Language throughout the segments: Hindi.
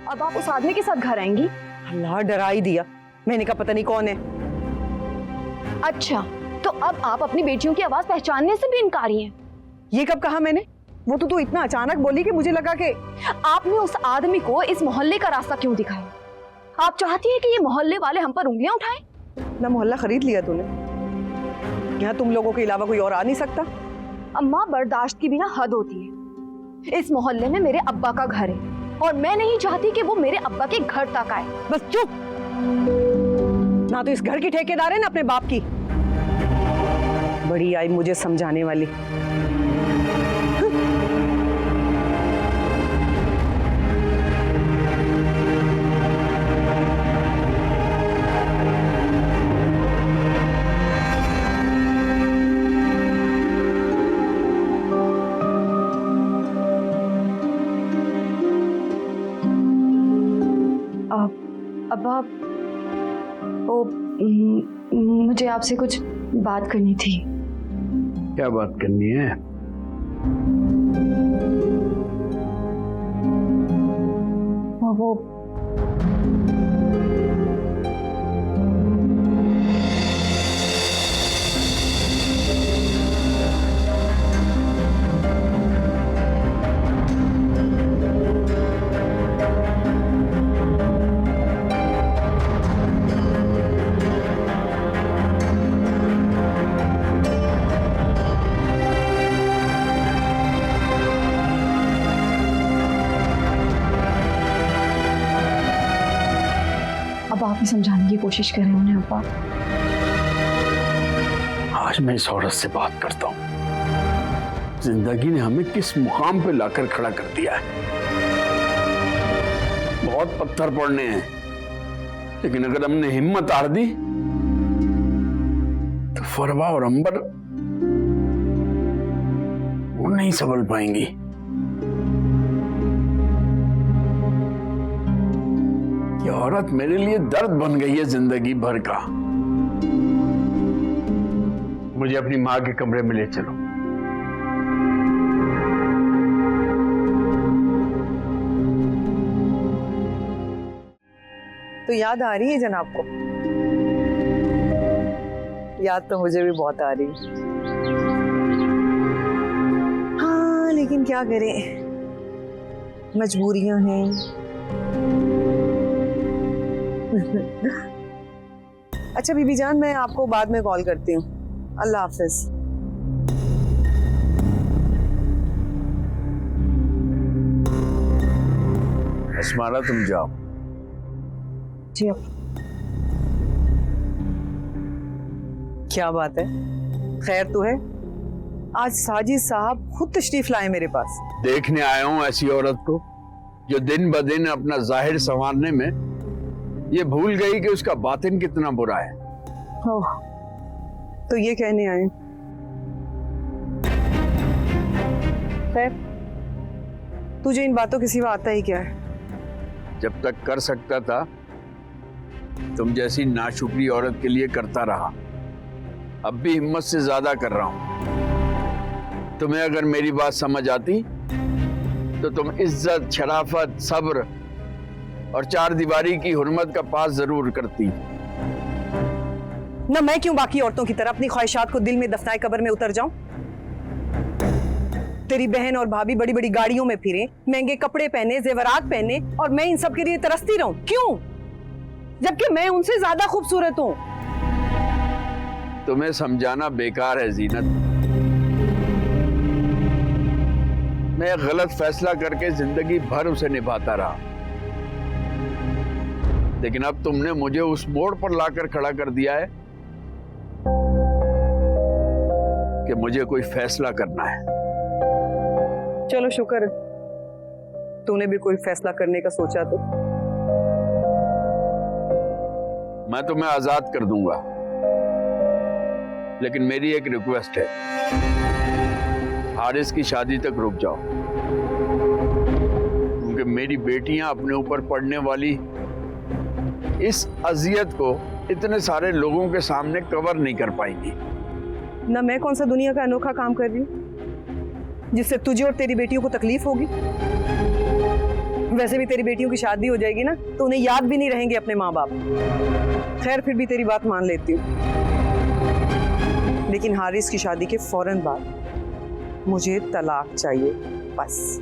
अब आप उस आदमी के साथ घर आएंगी? अल्लाह डरा ही दिया। मैंने कहा पता नहीं कौन है। अच्छा, तो अब आप अपनी बेटियों की आवाज पहचानने से भी इनकारी हैं। ये कब कहा मैंने? वो तो तू इतना अचानक बोली कि मुझे लगा कि आपने उस आदमी को इस मोहल्ले का रास्ता क्यों दिखाया? आप चाहती हैं कि ये मोहल्ले वाले हम पर उंगलियां उठाएं? ना मोहल्ला खरीद लिया तूने? यहाँ तुम लोगों के अलावा कोई और आ नहीं सकता? अम्मा, बर्दाश्त की भी ना हद होती है। इस मोहल्ले में मेरे अब्बा का घर है और मैं नहीं चाहती कि वो मेरे अब्बा के घर तक आए। बस चुप। ना तो इस घर की ठेकेदार है ना अपने बाप की। बड़ी आई मुझे समझाने वाली। अब्बा, मुझे आपसे कुछ बात करनी थी। क्या बात करनी है? वो अब आप ही समझाने की कोशिश कर रहे हैं उन्हें। अब्बा, आज मैं इस औरत से बात करता हूँ। जिंदगी ने हमें किस मुकाम पे लाकर खड़ा कर दिया है। बहुत पत्थर पड़ने हैं, लेकिन अगर हमने हिम्मत हार दी तो फरवा और अंबर वो नहीं संभल पाएंगी। ये औरत मेरे लिए दर्द बन गई है जिंदगी भर का। मुझे अपनी माँ के कमरे में ले चलो। तो याद आ रही है जनाब को? याद तो मुझे भी बहुत आ रही है। हाँ, लेकिन क्या करें, मजबूरियां हैं। अच्छा बीबी जान, मैं आपको बाद में कॉल करती हूँ। अल्लाह हाफिज। अस्मारा, तुम जाओ। जी अब क्या बात है? खैर तो है? आज साजिद साहब खुद तशरीफ लाए मेरे पास। देखने आया हूं ऐसी औरत को जो दिन ब दिन अपना जाहिर संवारने में ये भूल गई कि उसका बातिन कितना बुरा है। ओह, तो ये कहने आए? खैर, तुझे इन बातों के सिवा आता ही क्या है? जब तक कर सकता था तुम जैसी नाशुक्री औरत के लिए करता रहा। अब भी हिम्मत से ज्यादा कर रहा हूं। तुम्हें अगर मेरी बात समझ आती तो तुम इज्जत, शराफत, सब्र और चार दीवारी की हुर्मत का पास जरूर करती। ना मैं क्यों बाकी औरतों की तरह अपनी ख्वाहिशात को दिल में दफनाए कब्र में उतर जाऊं? तेरी बहन और भाभी बड़ी बड़ी गाड़ियों में फिरे, महंगे कपड़े पहने, जेवरात पहने, और मैं इन सब के लिए तरसती रहूं? क्यों? जबकि मैं उनसे ज्यादा खूबसूरत हूं। तुम्हें समझाना बेकार है जीनत। मैं गलत फैसला करके जिंदगी भर उसे निभाता रहा, लेकिन अब तुमने मुझे उस मोड़ पर लाकर खड़ा कर दिया है कि मुझे कोई फैसला करना है। चलो शुक्र है तूने भी कोई फैसला करने का सोचा तो। मैं तुम्हें आजाद कर दूंगा, लेकिन मेरी एक रिक्वेस्ट है, हारिस की शादी तक रुक जाओ, क्योंकि मेरी बेटियां अपने ऊपर पड़ने वाली इस अजियत को इतने सारे लोगों के सामने कवर नहीं कर पाएंगी। ना मैं कौन सा दुनिया का अनोखा काम कर रही हूँ जिससे तुझे और तेरी बेटियों को तकलीफ होगी? वैसे भी तेरी बेटियों की शादी हो जाएगी ना तो उन्हें याद भी नहीं रहेंगे अपने माँ बाप। खैर फिर भी तेरी बात मान लेती हूँ, लेकिन हारिस की शादी के फौरन बाद मुझे तलाक चाहिए, बस।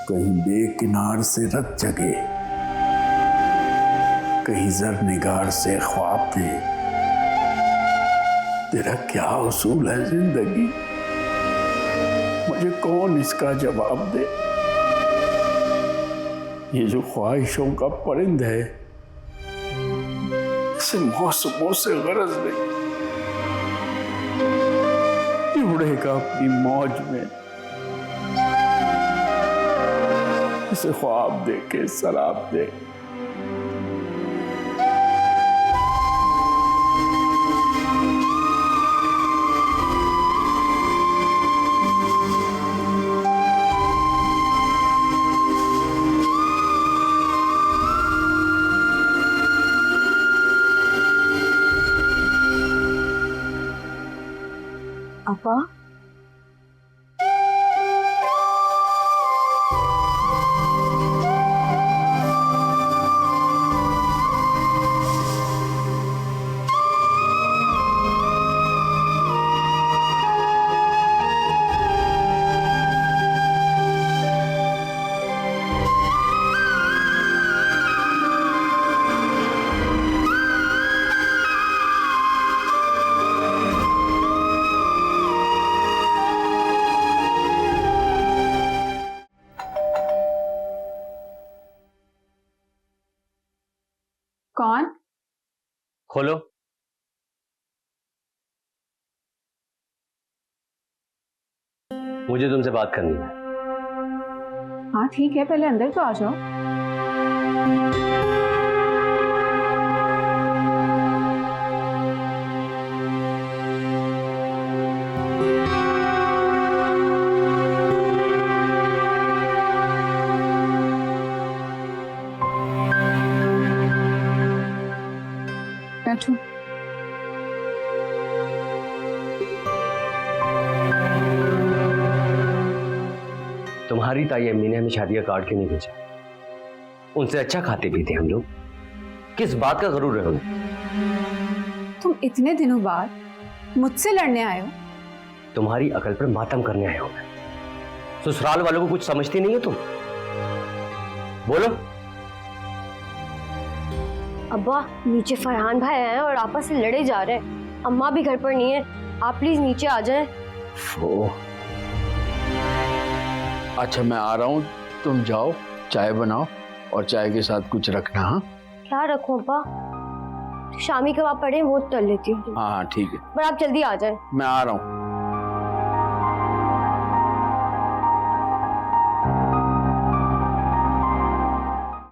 कहीं बेकिनार से रत जगे, कहीं जर निगार से ख्वाब दे। तेरा क्या उसूल है जिंदगी, मुझे कौन इसका जवाब दे। ये जो ख्वाहिशों का परिंद है, इसे मौसमों से गरज नहीं, ये उड़ेगा अपनी मौज में। इसे ख्वाब दे के सलाब दे। अब्बा, कौन? खोलो। मुझे तुमसे बात करनी है। हाँ ठीक है, पहले अंदर तो आ जाओ। बैठो। तुम्हारी ताई अम्मी ने हमें शादी का कार्ड क्यों नहीं भेजा? उनसे अच्छा खाते पीते हम लोग, किस बात का गरूर है उन्हें? तुम इतने दिनों बाद मुझसे लड़ने आए हो? तुम्हारी अकल पर मातम करने आया हूं मैं। ससुराल वालों को कुछ समझती नहीं हो तुम? बोलो। अब्बा, नीचे फरहान भाई आए हैं और आपस से लड़े जा रहे हैं। अम्मा भी घर पर नहीं है, आप प्लीज नीचे आ जाएं। अच्छा मैं आ रहा हूँ, तुम जाओ चाय बनाओ और चाय के साथ कुछ रखना। हाँ क्या रखूं अब्बा? शामी कबाब पड़े हैं, वो तल लेती हूँ। हाँ ठीक है, पर आप जल्दी आ जाएं। मैं आ रहा हूँ।